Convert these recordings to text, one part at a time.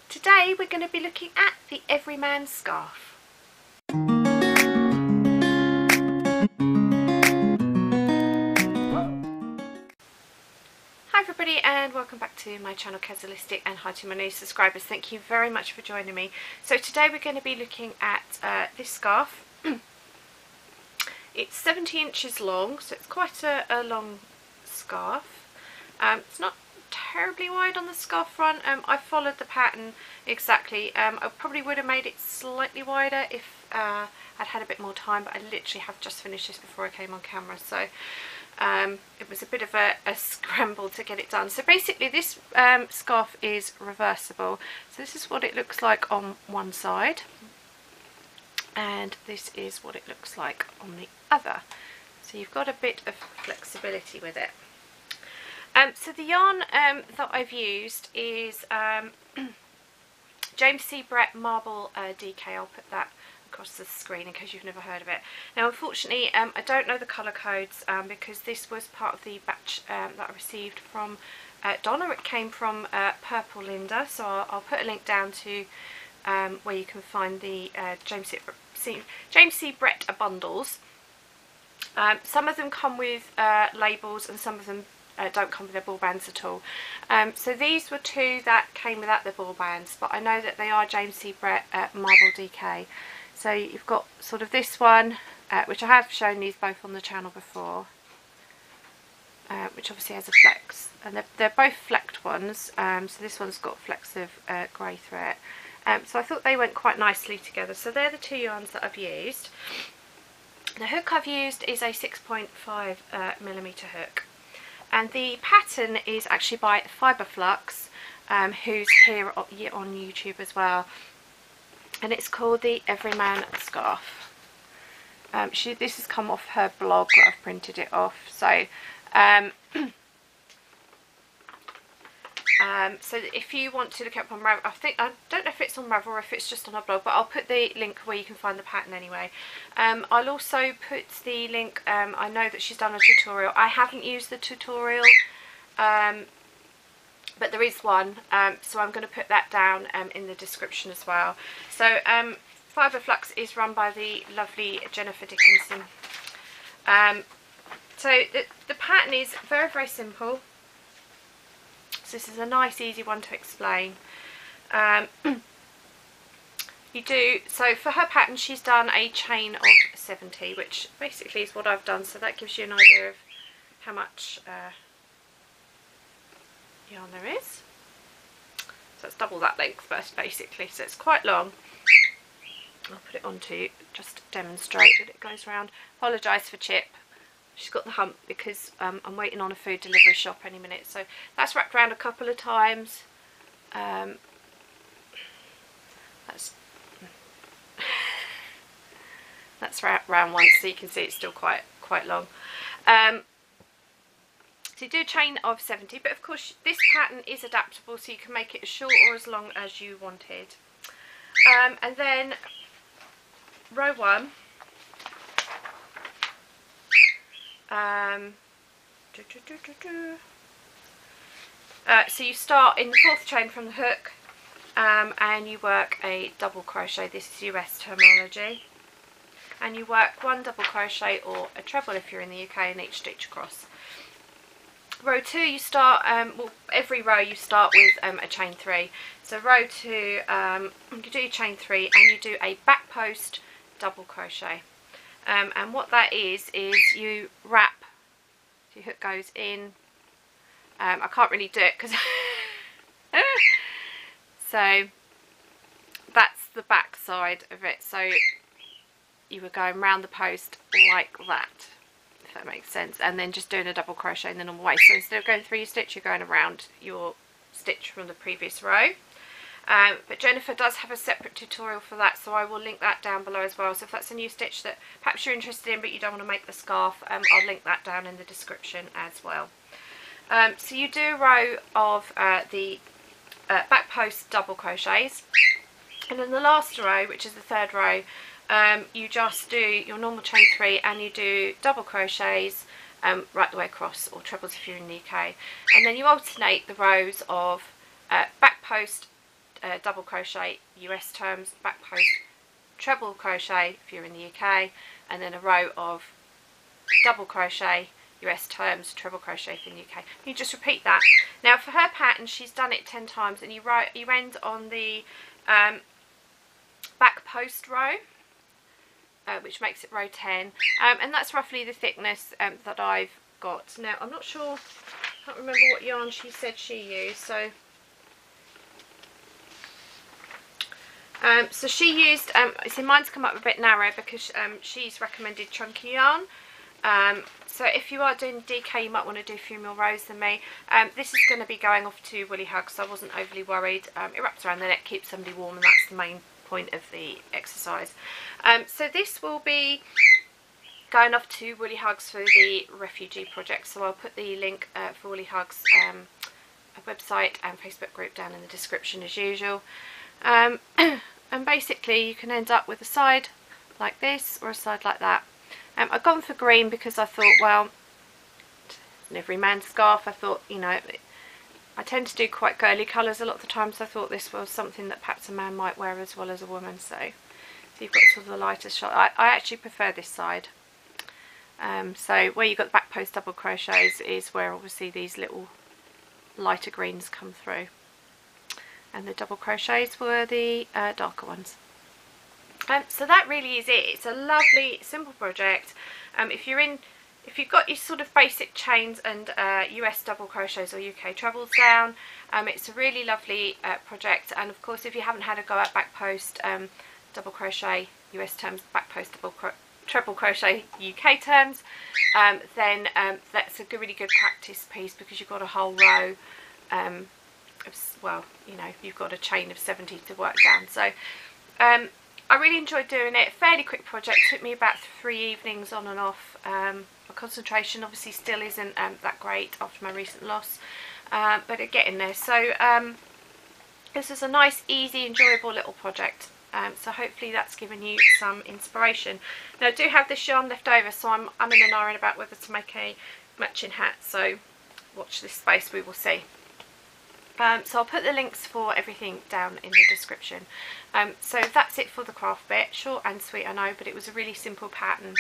Today we're going to be looking at the Everyman scarf. Hi everybody and welcome back to my channel Kazzalistic, and hi to my new subscribers. Thank you very much for joining me. So today we're going to be looking at this scarf. It's 70 inches long, so it's quite a long scarf. It's not terribly wide on the scarf front. I followed the pattern exactly. I probably would have made it slightly wider if I'd had a bit more time, but I literally have just finished this before I came on camera, so it was a bit of a scramble to get it done. So basically this scarf is reversible. So this is what it looks like on one side, and this is what it looks like on the other. So you've got a bit of flexibility with it. So the yarn that I've used is James C. Brett Marble DK. I'll put that across the screen in case you've never heard of it. Now unfortunately I don't know the colour codes because this was part of the batch that I received from Donna. It came from PurpleLinda, so I'll put a link down to where you can find the James C. Brett bundles. Some of them come with labels and some of them don't come with their ball bands at all. So these were two that came without the ball bands, but I know that they are James C. Brett Marble DK. So you've got sort of this one, which I have shown these both on the channel before, which obviously has a flex, and they're both flecked ones. So this one's got flecks of grey through it. So I thought they went quite nicely together. So they're the two yarns that I've used. The hook I've used is a 6.5mm hook. And the pattern is actually by Fiberflux, who's here on YouTube as well, and it's called the Everyman scarf. This has come off her blog that I've printed it off. So, so if you want to look up on Ravel, I don't know if it's on Ravel or if it's just on her blog, but I'll put the link where you can find the pattern anyway. I'll also put the link. I know that she's done a tutorial. I haven't used the tutorial, but there is one, so I'm going to put that down in the description as well. So Fiberflux is run by the lovely Jennifer Dickinson. So the pattern is very, very simple. So this is a nice easy one to explain. So for her pattern she's done a chain of 70, which basically is what I've done, so that gives you an idea of how much yarn there is. So it's double that length basically, so it's quite long. I'll put it on to just demonstrate that it goes around. Apologise for Chip. She's got the hump because I'm waiting on a food delivery shop any minute. So that's wrapped around a couple of times. That's wrapped around once, so you can see it's still quite long. So you do a chain of 70, but of course this pattern is adaptable, so you can make it as short or as long as you wanted. And then row 1. So you start in the 4th chain from the hook, and you work a double crochet. This is US terminology, and you work 1 double crochet or a treble if you're in the UK in each stitch across. Row 2 you start, well, every row you start with a chain 3. So row 2 you do your chain 3 and you do a back post double crochet. And what that is you wrap, so your hook goes in. I can't really do it because so that's the back side of it. So you were going round the post like that, if that makes sense, and then just doing a double crochet in the normal way. So instead of going through your stitch, you're going around your stitch from the previous row. But Jennifer does have a separate tutorial for that, so I will link that down below as well. So if that's a new stitch that perhaps you're interested in but you don't want to make the scarf, I'll link that down in the description as well. So you do a row of the back post double crochets, and then the last row, which is the 3rd row, you just do your normal chain 3 and you do double crochets right the way across, or trebles if you're in the UK, and then you alternate the rows of back post double crochet US terms, back post treble crochet if you're in the UK, and then a row of double crochet US terms, treble crochet if you're in the UK. You just repeat that. Now for her pattern, she's done it 10 times, and you end on the back post row, which makes it row 10, and that's roughly the thickness that I've got. Now I'm not sure, I can't remember what yarn she said she used, so she used, see mine's come up a bit narrow because she's recommended chunky yarn. So if you are doing DK, you might want to do a few more rows than me. This is going to be going off to Woolly Hugs, so I wasn't overly worried. It wraps around the neck, keeps somebody warm, and that's the main point of the exercise. So this will be going off to Woolly Hugs for the refugee project, so I'll put the link for Woolly Hugs website and Facebook group down in the description as usual. And basically you can end up with a side like this or a side like that. I've gone for green because I thought, well, in every man's scarf, I thought, you know, I tend to do quite girly colours a lot of the time, so I thought this was something that perhaps a man might wear as well as a woman. So you've got sort of the lighter shot. I actually prefer this side. So where you've got the back post double crochets is where obviously these little lighter greens come through, and the double crochets were the darker ones. So that really is it. It's a lovely simple project. If you've got your sort of basic chains and US double crochets or UK trebles down, it's a really lovely project. And of course, if you haven't had a go at back post double crochet US terms, back post treble crochet UK terms, then that's a really good practice piece, because you've got a whole row well, you know, you've got a chain of 70 to work down. So I really enjoyed doing it. Fairly quick project, took me about 3 evenings on and off. My concentration obviously still isn't that great after my recent loss, but getting there. So this is a nice, easy, enjoyable little project. So hopefully that's given you some inspiration. Now I do have this yarn left over, so I'm in an iron about whether to make a matching hat, so watch this space, we will see. So I'll put the links for everything down in the description. So that's it for the craft bit. Short and sweet, I know, but it was a really simple pattern.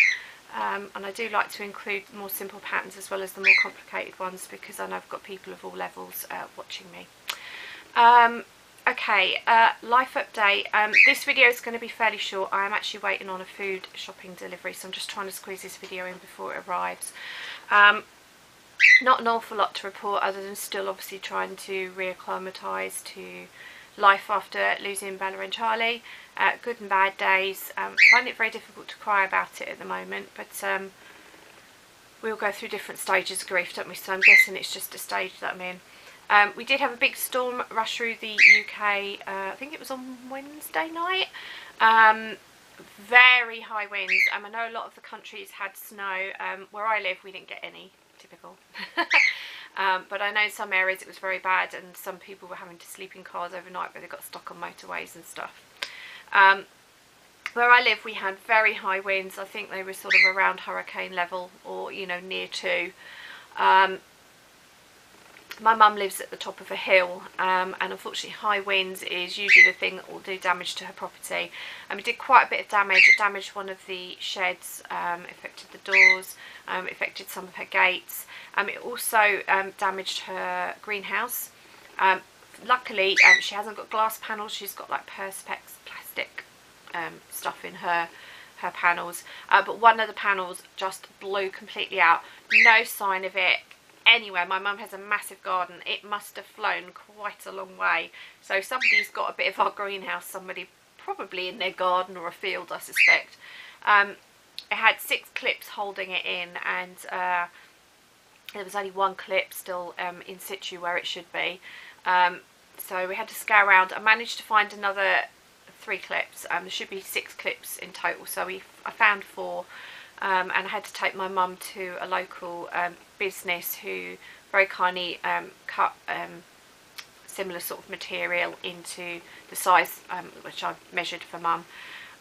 And I do like to include more simple patterns as well as the more complicated ones, because I know I've got people of all levels watching me. Okay, life update. This video is going to be fairly short. I am actually waiting on a food shopping delivery, so I'm just trying to squeeze this video in before it arrives. Not an awful lot to report, other than still obviously trying to reacclimatise to life after losing Bella and Charlie. Good and bad days. I find it very difficult to cry about it at the moment, but we all go through different stages of grief, don't we? So I'm guessing it's just a stage that I'm in. We did have a big storm rush through the UK, I think it was on Wednesday night. Very high winds. I know a lot of the countries had snow. Where I live, we didn't get any. Typical. But I know in some areas it was very bad, and some people were having to sleep in cars overnight, but they got stuck on motorways and stuff. Where I live, we had very high winds. I think they were sort of around hurricane level, or, you know, near to. My mum lives at the top of a hill, and unfortunately high winds is usually the thing that will do damage to her property. And it did quite a bit of damage. It damaged one of the sheds, affected the doors, affected some of her gates. It also damaged her greenhouse. Luckily she hasn't got glass panels, she's got like perspex plastic stuff in her panels, but one of the panels just blew completely out. No sign of it anywhere. My mum has a massive garden. It must have flown quite a long way. So somebody's got a bit of our greenhouse, somebody probably in their garden or a field, I suspect. It had 6 clips holding it in, and there was only 1 clip still in situ where it should be. So we had to scour around. I managed to find another 3 clips. There should be 6 clips in total, so I found 4. And I had to take my mum to a local business who very kindly cut similar sort of material into the size which I measured for mum.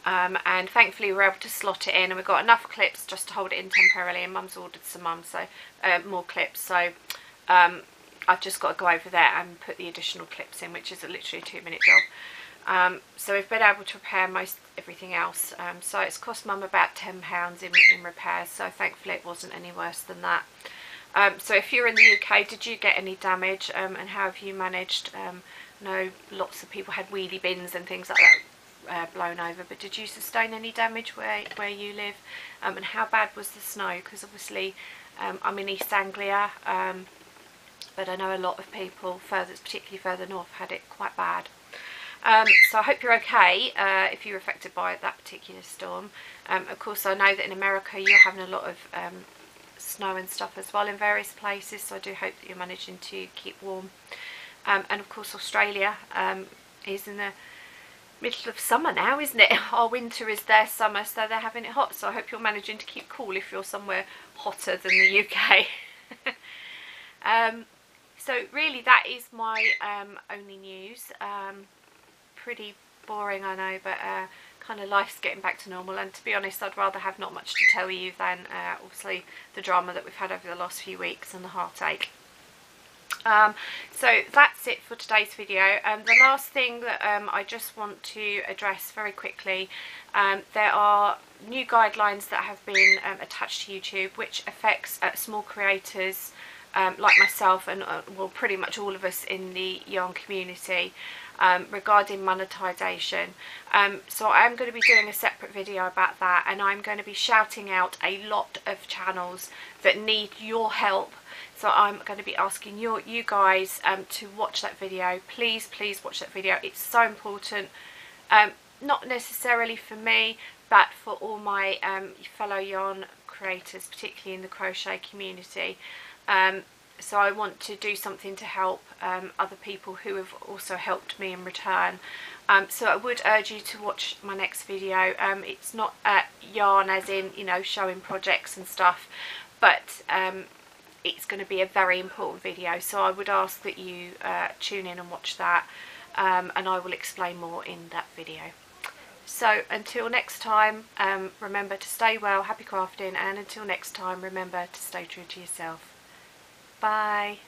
And thankfully we were able to slot it in, and we got enough clips just to hold it in temporarily, and mum's ordered some more clips. So I've just got to go over there and put the additional clips in, which is literally a 2-minute job. So we've been able to repair most everything else. So it's cost Mum about £10 in repairs, so thankfully it wasn't any worse than that. So if you're in the UK, did you get any damage, and how have you managed? I know lots of people had wheelie bins and things like that blown over, but did you sustain any damage where you live? And how bad was the snow? Because obviously I'm in East Anglia, but I know a lot of people particularly further north, had it quite bad. So I hope you're okay if you were affected by that particular storm. Of course, I know that in America you're having a lot of snow and stuff as well in various places, so I do hope that you're managing to keep warm. And of course Australia is in the middle of summer now, isn't it? Our winter is their summer, so they're having it hot, so I hope you're managing to keep cool if you're somewhere hotter than the UK. So really that is my only news. Pretty boring, I know, but kind of life's getting back to normal, and to be honest I'd rather have not much to tell you than obviously the drama that we've had over the last few weeks and the heartache. So that's it for today's video. The last thing that I just want to address very quickly, there are new guidelines that have been attached to YouTube, which affects small creators like myself and well, pretty much all of us in the yarn community, regarding monetization. So I'm going to be doing a separate video about that, and I'm going to be shouting out a lot of channels that need your help. So I'm going to be asking you guys to watch that video. Please watch that video. It's so important, not necessarily for me, but for all my fellow yarn creators, particularly in the crochet community. So I want to do something to help other people who have also helped me in return. So I would urge you to watch my next video. It's not yarn as in, you know, showing projects and stuff, but it's going to be a very important video, so I would ask that you tune in and watch that, and I will explain more in that video. So until next time, remember to stay well, happy crafting, and until next time, remember to stay true to yourself. Bye.